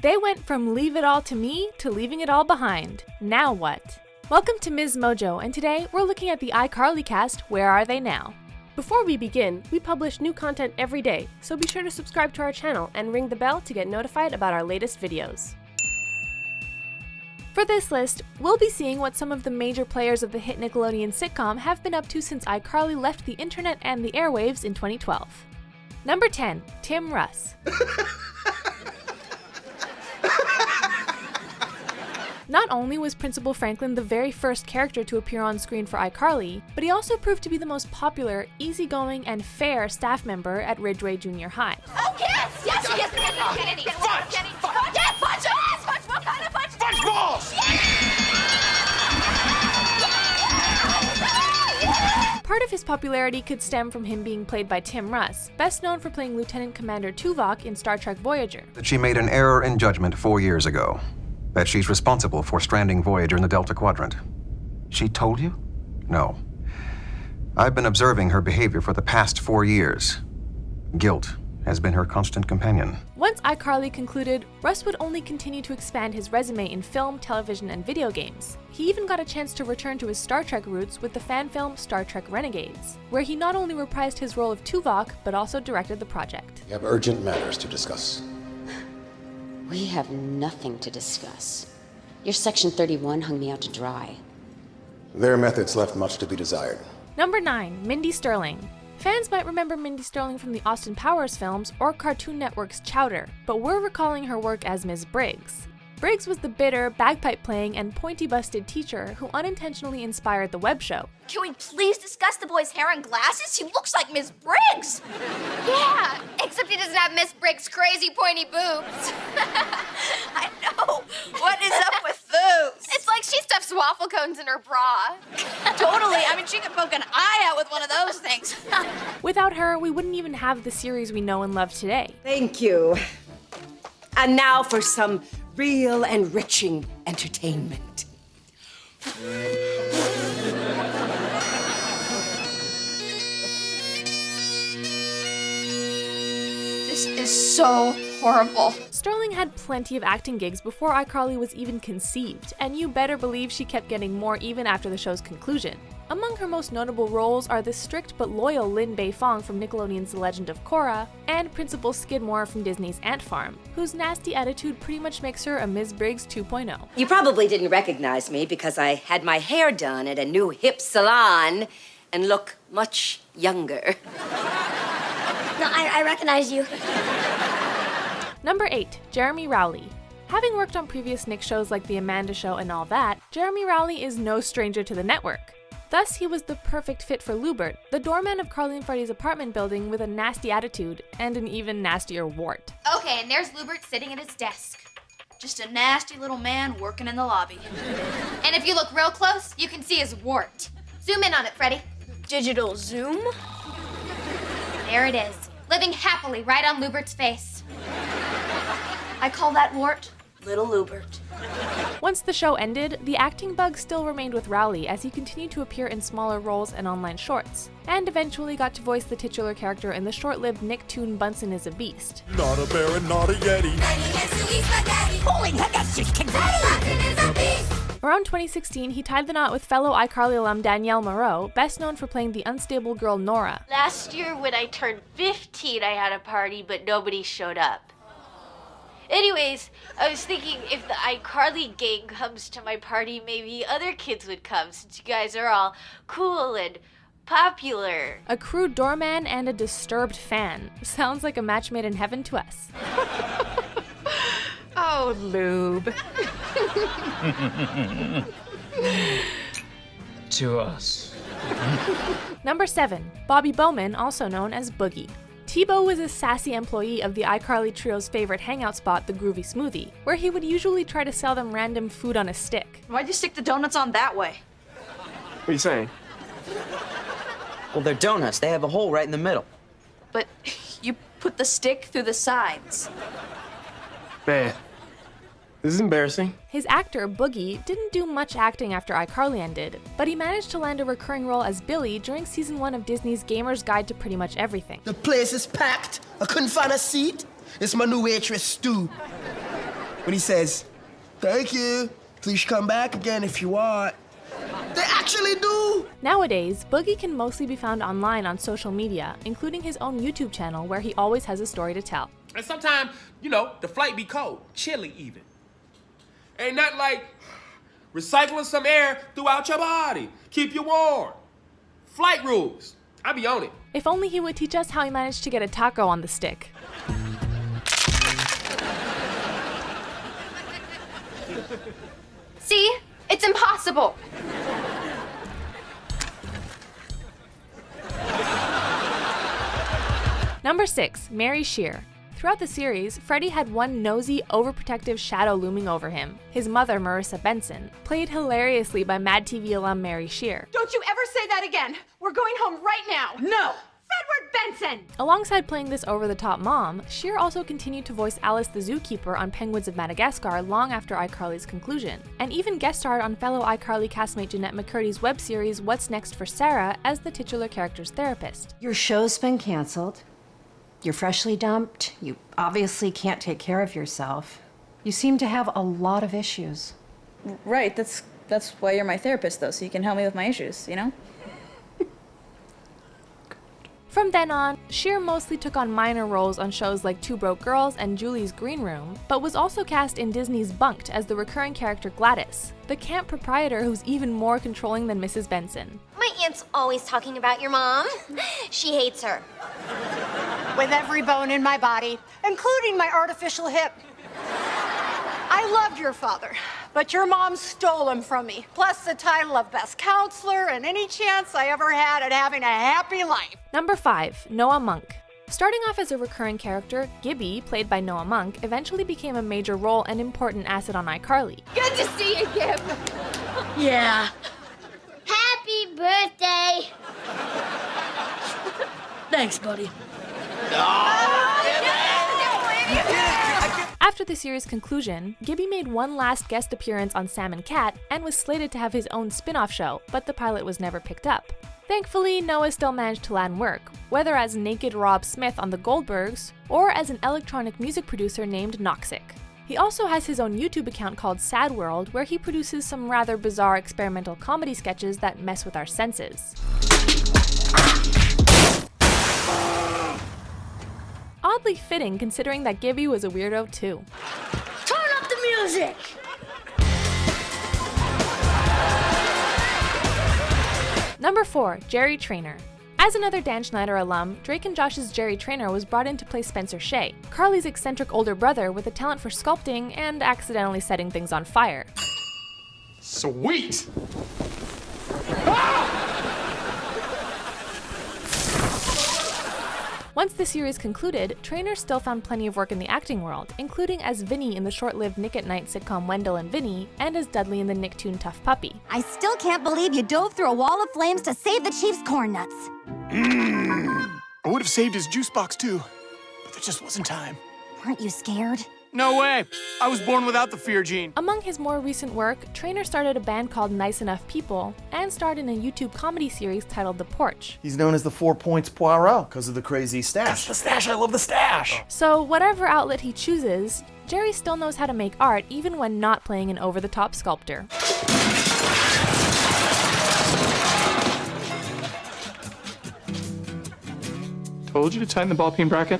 They went from leave it all to me to leaving it all behind. Now what? Welcome to MsMojo, and today we're looking at the iCarly cast, Where Are They Now? Before we begin, we publish new content every day, so be sure to subscribe to our channel and ring the bell to get notified about our latest videos. For this list, we'll be seeing what some of the major players of the hit Nickelodeon sitcom have been up to since iCarly left the internet and the airwaves in 2012. Number 10, Tim Russ. Not only was Principal Franklin the very first character to appear on screen for iCarly, but he also proved to be the most popular, easygoing, and fair staff member at Ridgeway Junior High. Oh, yes! Yes, Kennedy! Fudge! Yeah, fudge! Yes, fudge! What kind of fudge? Fudge balls! Part of his popularity could stem from him being played by Tim Russ, best known for playing Lieutenant Commander Tuvok in Star Trek Voyager. That she made an error in judgment 4 years ago. That she's responsible for stranding Voyager in the Delta Quadrant. She told you? No. I've been observing her behavior for the past 4 years. Guilt has been her constant companion. Once iCarly concluded, Russ would only continue to expand his resume in film, television, and video games. He even got a chance to return to his Star Trek roots with the fan film Star Trek Renegades, where he not only reprised his role of Tuvok, but also directed the project. We have urgent matters to discuss. We have nothing to discuss. Your Section 31 hung me out to dry. Their methods left much to be desired. Number 9, Mindy Sterling. Fans might remember Mindy Sterling from the Austin Powers films or Cartoon Network's Chowder, but we're recalling her work as Ms. Briggs. Briggs was the bitter, bagpipe-playing, and pointy-busted teacher who unintentionally inspired the web show. Can we please discuss the boy's hair and glasses? He looks like Miss Briggs! Yeah, except he doesn't have Miss Briggs' crazy pointy boobs. I know. What is up with those? It's like she stuffs waffle cones in her bra. Totally. I mean, she could poke an eye out with one of those things. Without her, we wouldn't even have the series we know and love today. Thank you. And now for some real enriching entertainment. This is so horrible. Sterling had plenty of acting gigs before iCarly was even conceived, and you better believe she kept getting more even after the show's conclusion. Among her most notable roles are the strict but loyal Lin Beifong from Nickelodeon's The Legend of Korra, and Principal Skidmore from Disney's Ant Farm, whose nasty attitude pretty much makes her a Ms. Briggs 2.0. You probably didn't recognize me because I had my hair done at a new hip salon and look much younger. No, I recognize you. Number 8, Jeremy Rowley. Having worked on previous Nick shows like The Amanda Show and all that, Jeremy Rowley is no stranger to the network. Thus, he was the perfect fit for Lubert, the doorman of Carly and Freddie's apartment building with a nasty attitude and an even nastier wart. Okay, and there's Lubert sitting at his desk. Just a nasty little man working in the lobby. And if you look real close, you can see his wart. Zoom in on it, Freddie. Digital zoom? There it is, living happily right on Lubert's face. I call that wart Little Lubert. Once the show ended, the acting bug still remained with Rowley as he continued to appear in smaller roles and online shorts, and eventually got to voice the titular character in the short-lived Nicktoon Bunsen is a Beast. Not a bear and not a yeti. Holy heck, that's just confetti! Around 2016, he tied the knot with fellow iCarly alum Danielle Moreau, best known for playing the unstable girl Nora. Last year when I turned 15, I had a party, but nobody showed up. Anyways, I was thinking if the iCarly gang comes to my party, maybe other kids would come, since you guys are all cool and popular. A crude doorman and a disturbed fan. Sounds like a match made in heaven to us. Oh, Lube. To us. Number 7, Bobby Bowman, also known as Boogie. T-Bow was a sassy employee of the iCarly trio's favorite hangout spot, the Groovy Smoothie, where he would usually try to sell them random food on a stick. Why'd you stick the donuts on that way? What are you saying? Well, they're donuts. They have a hole right in the middle. But you put the stick through the sides. Man, this is embarrassing. His actor, Boogie, didn't do much acting after iCarly ended, but he managed to land a recurring role as Billy during season 1 of Disney's Gamer's Guide to Pretty Much Everything. The place is packed. I couldn't find a seat. It's my new waitress, Stu. when he says, "Thank you. Please come back again if you want." They actually do! Nowadays, Boogie can mostly be found online on social media, including his own YouTube channel where he always has a story to tell. And sometimes, you know, the flight be cold, chilly even. Ain't nothing like recycling some air throughout your body. Keep you warm. Flight rules. I be on it. If only he would teach us how he managed to get a taco on the stick. See? It's impossible. Number 6, Mary Shear. Throughout the series, Freddy had one nosy, overprotective shadow looming over him. His mother, Marissa Benson, played hilariously by Mad TV alum Mary Shear. Don't you ever say that again! We're going home right now! No! Fredward Benson! Alongside playing this over-the-top mom, Shear also continued to voice Alice the zookeeper on Penguins of Madagascar long after iCarly's conclusion, and even guest starred on fellow iCarly castmate Jeanette McCurdy's web series What's Next for Sarah as the titular character's therapist. Your show's been canceled. You're freshly dumped. You obviously can't take care of yourself. You seem to have a lot of issues. Right, that's why you're my therapist, though, so you can help me with my issues, you know? From then on, Shear mostly took on minor roles on shows like Two Broke Girls and Julie's Green Room, but was also cast in Disney's Bunked as the recurring character Gladys, the camp proprietor who's even more controlling than Mrs. Benson. My aunt's always talking about your mom. She hates her. With every bone in my body, including my artificial hip. I loved your father, but your mom stole him from me, plus the title of best counselor and any chance I ever had at having a happy life. Number 5, Noah Monk. Starting off as a recurring character, Gibby, played by Noah Monk, eventually became a major role and important asset on iCarly. Good to see you, Gib. Yeah. Happy birthday! Thanks, buddy. After the series' conclusion, Gibby made one last guest appearance on Sam and Cat and was slated to have his own spin-off show, but the pilot was never picked up. Thankfully, Noah still managed to land work, whether as Naked Rob Smith on The Goldbergs, or as an electronic music producer named Noxic. He also has his own YouTube account called Sad World, where he produces some rather bizarre experimental comedy sketches that mess with our senses. Oddly fitting considering that Gibby was a weirdo too. Turn up the music! Number 4, Jerry Traynor. As another Dan Schneider alum, Drake and Josh's Jerry Traynor was brought in to play Spencer Shea, Carly's eccentric older brother with a talent for sculpting and accidentally setting things on fire. Sweet! Once the series concluded, Traynor still found plenty of work in the acting world, including as Vinny in the short-lived Nick at Night sitcom Wendell and Vinny, and as Dudley in the Nicktoon Tough Puppy. I still can't believe you dove through a wall of flames to save the Chief's corn nuts. I would have saved his juice box too, but there just wasn't time. Weren't you scared? No way. I was born without the fear gene. Among his more recent work, Traynor started a band called Nice Enough People and starred in a YouTube comedy series titled The Porch. He's known as the 4 Points Poirot because of the crazy stash. That's the stash. I love the stash. So whatever outlet he chooses, Jerry still knows how to make art even when not playing an over-the-top sculptor. Told you to tighten the ball peen bracket.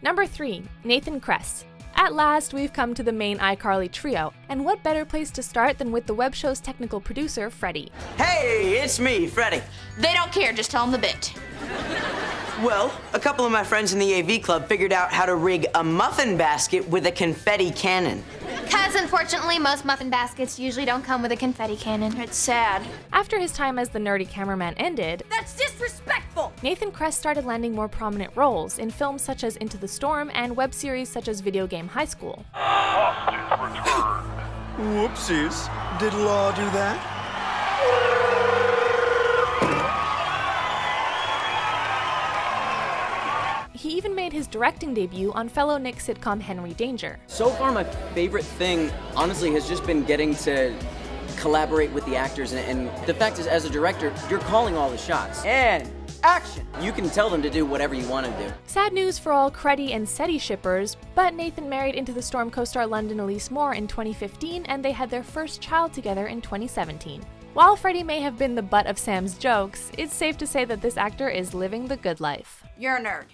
Number 3, Nathan Kress. At last, we've come to the main iCarly trio, and what better place to start than with the web show's technical producer, Freddie. Hey, it's me, Freddie. They don't care, just tell them the bit. Well, a couple of my friends in the AV club figured out how to rig a muffin basket with a confetti cannon. Because unfortunately, most muffin baskets usually don't come with a confetti cannon. It's sad. After his time as the nerdy cameraman ended, That's disrespectful! Nathan Kress started landing more prominent roles in films such as Into the Storm and web series such as Video Game High School. Whoopsies. Did Law do that? He even made his directing debut on fellow Nick sitcom Henry Danger. So far, my favorite thing, honestly, has just been getting to collaborate with the actors. And the fact is, as a director, you're calling all the shots. And action! You can tell them to do whatever you want to do. Sad news for all Creddy and Seti shippers, but Nathan married Into the Storm co-star London Elise Moore in 2015, and they had their first child together in 2017. While Freddie may have been the butt of Sam's jokes, it's safe to say that this actor is living the good life. You're a nerd.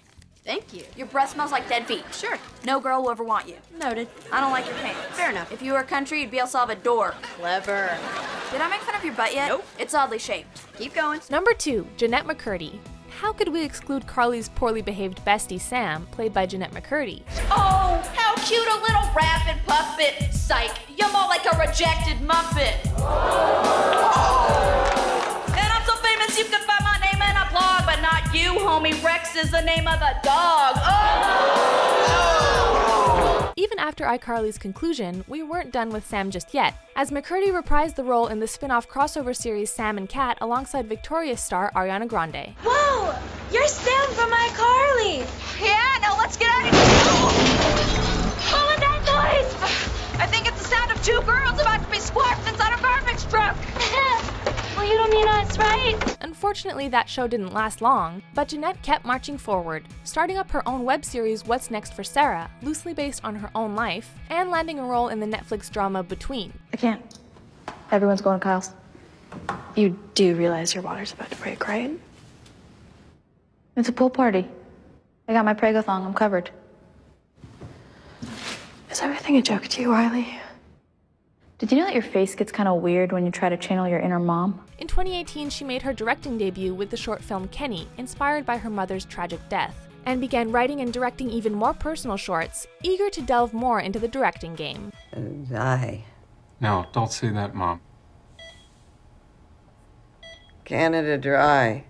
Thank you. Your breath smells like dead feet. Sure. No girl will ever want you. Noted. I don't like your pants. Fair enough. If you were a country, you'd be El Salvador. Clever. Did I make fun of your butt yet? Nope. It's oddly shaped. Keep going. Number 2, Jeanette McCurdy. How could we exclude Carly's poorly behaved bestie Sam, played by Jeanette McCurdy? Oh, how cute a little rabbit puppet. Psych, you're more like a rejected Muppet. And I'm so famous you can find my name in a blog, but not you, homie. Rex is the name of the dog. Even after iCarly's conclusion, we weren't done with Sam just yet, as McCurdy reprised the role in the spin-off crossover series Sam and Cat alongside Victorious star Ariana Grande. Whoa, you're Sam from iCarly. Yeah, now let's get out of here. What was that noise? I think it's the sound of two girls about to be squashed inside a garbage truck. Well, you don't mean us, right? Unfortunately, that show didn't last long, but Jeanette kept marching forward, starting up her own web series What's Next for Sarah, loosely based on her own life, and landing a role in the Netflix drama Between. I can't. Everyone's going to Kyle's. You do realize your water's about to break, right? It's a pool party. I got my Prego-thong. I'm covered. Is everything a joke to you, Riley? Did you know that your face gets kind of weird when you try to channel your inner mom? In 2018, she made her directing debut with the short film Kenny, inspired by her mother's tragic death, and began writing and directing even more personal shorts, eager to delve more into the directing game. No, don't say that, Mom. Canada Dry.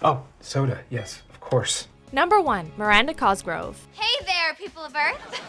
Oh, soda, yes, of course. Number 1, Miranda Cosgrove. Hey there, people of Earth.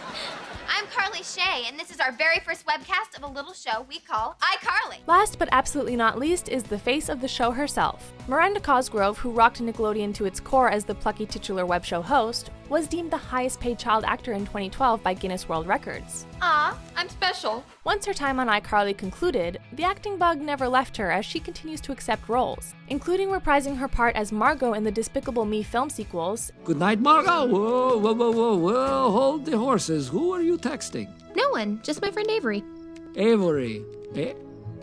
I'm Carly Shay, and this is our very first webcast of a little show we call iCarly. Last but absolutely not least is the face of the show herself. Miranda Cosgrove, who rocked Nickelodeon to its core as the plucky titular web show host, was deemed the highest paid child actor in 2012 by Guinness World Records. Aw, I'm special. Once her time on iCarly concluded, the acting bug never left her as she continues to accept roles, including reprising her part as Margot in the Despicable Me film sequels. Good night, Margot. Whoa, whoa, whoa, whoa, whoa, hold the horses. Who are you texting? No one, just my friend Avery. Avery.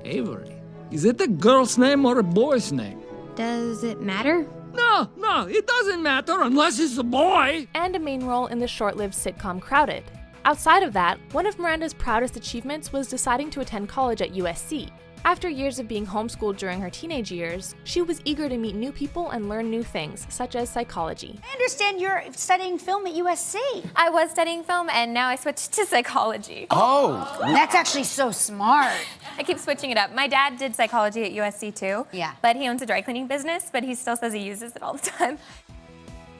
Avery. Is it a girl's name or a boy's name? Does it matter? No, it doesn't matter unless it's a boy. And a main role in the short-lived sitcom Crowded. Outside of that, one of Miranda's proudest achievements was deciding to attend college at USC. After years of being homeschooled during her teenage years, she was eager to meet new people and learn new things, such as psychology. I understand you're studying film at USC. I was studying film and now I switched to psychology. Oh! That's actually so smart. I keep switching it up. My dad did psychology at USC too. Yeah. But he owns a dry cleaning business, but he still says he uses it all the time.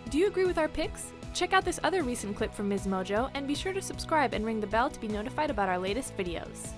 Do you agree with our picks? Check out this other recent clip from MsMojo and be sure to subscribe and ring the bell to be notified about our latest videos.